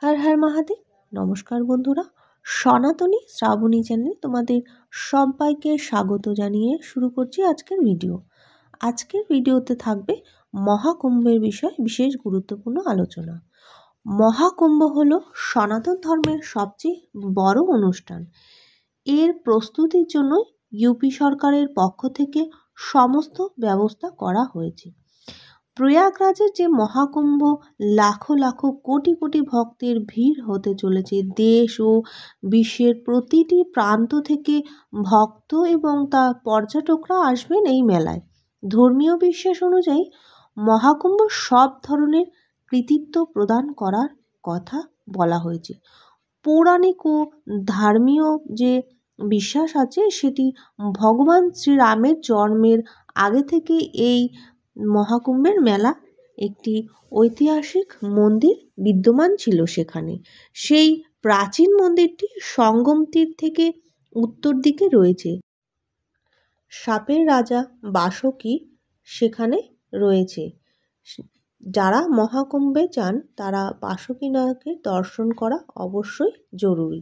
হর হর মহাদেব। নমস্কার বন্ধুরা, সনাতনী শ্রাবণী চ্যানেলে তোমাদের সবাইকে স্বাগত জানিয়ে শুরু করছি আজকের ভিডিও। আজকের ভিডিওতে থাকবে মহাকুম্ভের বিষয়ে বিশেষ গুরুত্বপূর্ণ আলোচনা। মহাকুম্ভ হলো সনাতন ধর্মের সবচেয়ে বড় অনুষ্ঠান। এর প্রস্তুতির জন্য ইউপি সরকারের পক্ষ থেকে সমস্ত ব্যবস্থা করা হয়েছে। প্রয়াগরাজের যে মহাকুম্ভ, লাখো লাখো কোটি কোটি ভক্তের ভিড় হতে চলেছে। দেশ ও বিশ্বের প্রতিটি প্রান্ত থেকে ভক্ত এবং তা পর্যটকরা আসবেন এই মেলায়। ধর্মীয় বিশ্বাস অনুযায়ী মহাকুম্ভ সব ধরনের কৃতিত্ব প্রদান করার কথা বলা হয়েছে। পৌরাণিক ও ধর্মীয় যে বিশ্বাস আছে সেটি ভগবান শ্রীরামের জন্মের আগে থেকে এই মহাকুম্ভের মেলা একটি ঐতিহাসিক মন্দির বিদ্যমান ছিল সেখানে। সেই প্রাচীন মন্দিরটি সঙ্গম তীর থেকে উত্তর দিকে রয়েছে। সাপের রাজা বাসুকী সেখানে রয়েছে। যারা মহাকুম্ভে যান তারা বাসুকীনাথকে দর্শন করা অবশ্যই জরুরি।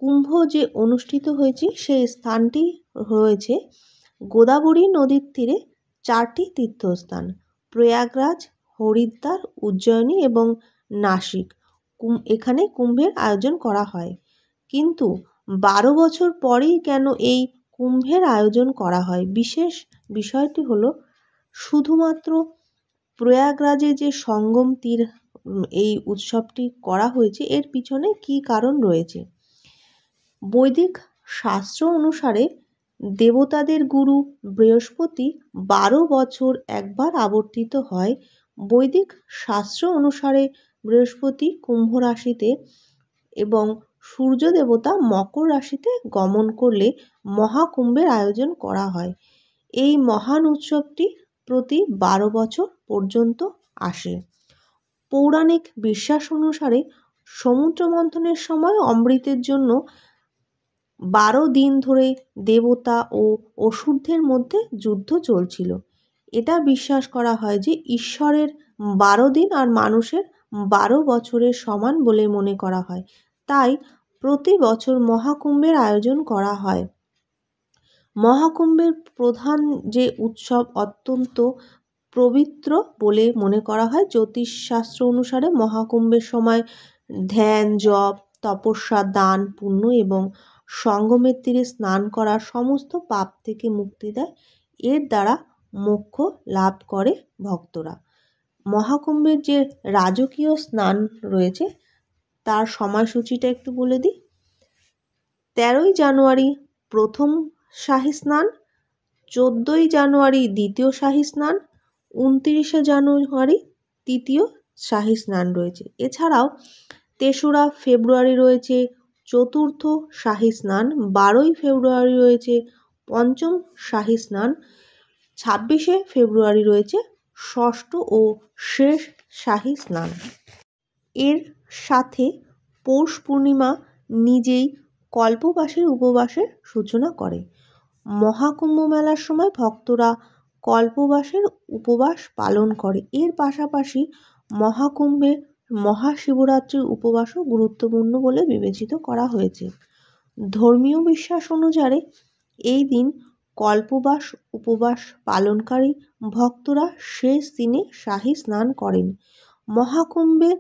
কুম্ভ যে অনুষ্ঠিত হয়েছে সেই স্থানটি রয়েছে গোদাবরী নদীর তীরে। 4টি তীর্থস্থান প্রয়াগরাজ, হরিদ্বার, উজ্জয়িনী এবং নাসিক। এখানে কুম্ভের আয়োজন করা হয়। কিন্তু 12 বছর পরেই কেন এই কুম্ভের আয়োজন করা হয়? বিশেষ বিষয়টি হলো শুধুমাত্র প্রয়াগরাজে যে সঙ্গম তীর এই উৎসবটি করা হয়েছে, এর পিছনে কী কারণ রয়েছে? বৈদিক শাস্ত্র অনুসারে দেবতাদের গুরু বৃহস্পতি 12 বছর একবার আবর্তিত হয়। বৈদিক শাস্ত্র অনুসারে বৃহস্পতি কুম্ভ রাশিতে এবং সূর্য দেবতা মকর রাশিতে গমন করলে মহাকুম্ভের আয়োজন করা হয়। এই মহান উৎসবটি প্রতি 12 বছর পর্যন্ত আসে। পৌরাণিক বিশ্বাস অনুসারে সমুদ্র মন্থনের সময় অমৃতের জন্য 12 দিন ধরে দেবতা ও অসুরদের মধ্যে যুদ্ধ চলছিল। এটা বিশ্বাস করা হয় যে ঈশ্বরের 12 দিন আর মানুষের 12 বছরের সমান বলে মনে করা হয়। তাই প্রতি বছর মহাকুম্ভের আয়োজন করা হয়। মহাকুম্ভের প্রধান যে উৎসব অত্যন্ত পবিত্র বলে মনে করা হয়। জ্যোতিষশাস্ত্র অনুসারে মহাকুম্ভের সময় ধ্যান, জপ, তপস্যা, দান, পুণ্য এবং সঙ্গমের তীরে স্নান করা সমস্ত পাপ থেকে মুক্তি দেয়। এর দ্বারা মোক্ষ লাভ করে ভক্তরা। মহাকুম্ভের যে রাজকীয় স্নান রয়েছে তার সময়সূচিটা একটু বলে দিই। 13ই জানুয়ারি প্রথম শাহী স্নান, 14ই জানুয়ারি দ্বিতীয় শাহী স্নান, 29শে জানুয়ারি তৃতীয় শাহী স্নান রয়েছে। এছাড়াও 3রা ফেব্রুয়ারি রয়েছে চতুর্থ শাহী স্নান, 12ই ফেব্রুয়ারি রয়েছে পঞ্চম শাহী স্নান, 26শে ফেব্রুয়ারি রয়েছে ষষ্ঠ ও শেষ শাহী স্নান। এর সাথে পৌষ পূর্ণিমা নিজেই কল্পবাসের উপবাসের সূচনা করে। মহাকুম্ভ মেলার সময় ভক্তরা কল্পবাসের উপবাস পালন করে। এর পাশাপাশি মহাকুম্ভে মহাশিবরাত্রির উপবাসও গুরুত্বপূর্ণ বলে বিবেচিত করা হয়েছে। ধর্মীয় বিশ্বাস অনুসারে এই দিন কল্পবাস উপবাস পালনকারী ভক্তরা শেষ দিনে শাহী স্নান করেন। মহাকুম্ভে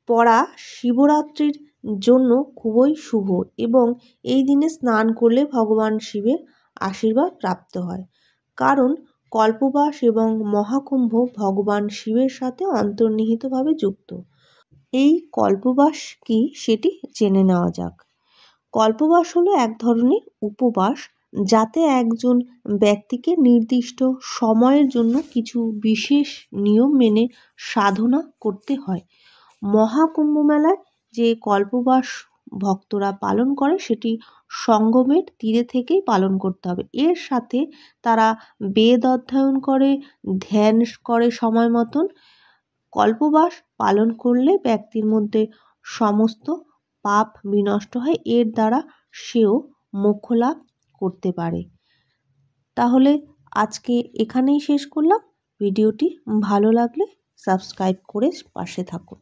পড়া শিবরাত্রির জন্য খুবই শুভ এবং এই দিনে স্নান করলে ভগবান শিবের আশীর্বাদ প্রাপ্ত হয়। কারণ কল্পবাস এবং মহাকুম্ভ ভগবান শিবের সাথে অন্তর্নিহিতভাবে যুক্ত। এই কল্পবাস কি সেটি জেনে নেওয়া যাক। কল্পবাস হলো এক ধরনের উপবাস যাতে একজন ব্যক্তিকে নির্দিষ্ট সময়ের জন্য কিছু বিশেষ নিয়ম মেনে সাধনা করতে হয়। মহাকুম্ভ মেলায় যে কল্পবাস ভক্তরা পালন করে সেটি সঙ্গমের তীরে থেকেই পালন করতে হবে। এর সাথে তারা বেদ অধ্যয়ন করে, ধ্যান করে সময় মতন। কল্পবাস পালন করলে ব্যক্তির মধ্যে সমস্ত পাপ বিনষ্ট হয়। এর দ্বারা সেও মোক্ষ লাভ করতে পারে। তাহলে আজকে এখানেই শেষ করলাম। ভিডিওটি ভালো লাগলে সাবস্ক্রাইব করে পাশে থাকুন।